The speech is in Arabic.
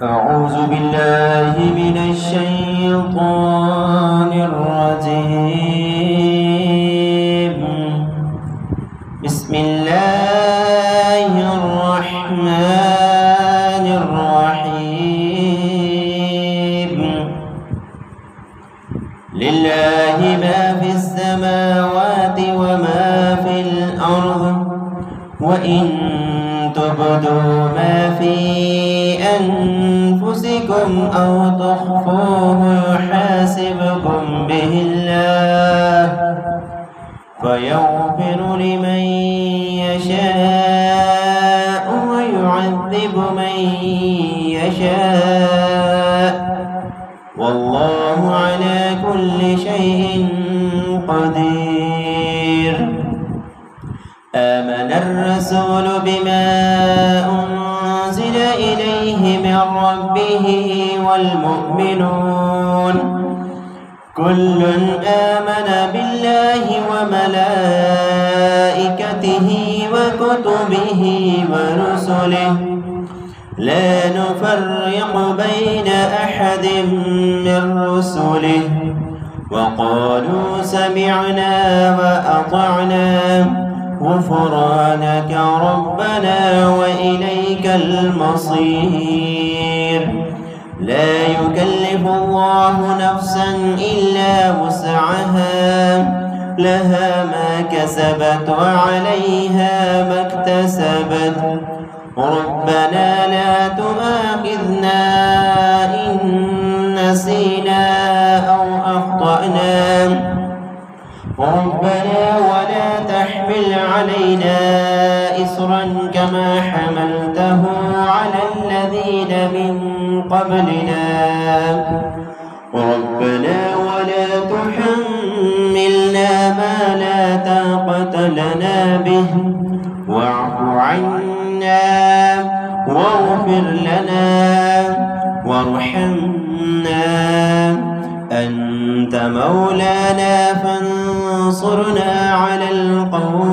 أعوذ بالله من الشيطان الرجيم. بسم الله الرحمن الرحيم. لله ما في السماوات وما في الأرض، وإن تبدوا ما في أنفسكم أو تخفوه يحاسبكم به الله، فيغفر لمن يشاء ويعذب من يشاء، والله على كل شيء قدير. آمن الرسول بما أنزل إليه من ربه والمؤمنون كل آمن بالله وملائكته وكتبه ورسله لا نفرق بين أحد من رسله، وقالوا سمعنا وأطعنا غفرانك ربنا وإليك المصير. لا يكلف الله نفسا إلا وسعها، لها ما كسبت وعليها ما اكتسبت. ربنا لا تؤاخذنا إن نسينا أو أخطأنا، ربنا ولا تحمل علينا إصرا كما حملته على الذين من قبلنا، ربنا ولا تحملنا ما لا طاقة لنا به، واعف عنا واغفر لنا وارحمنا، أنت مولانا فانصرنا على القوم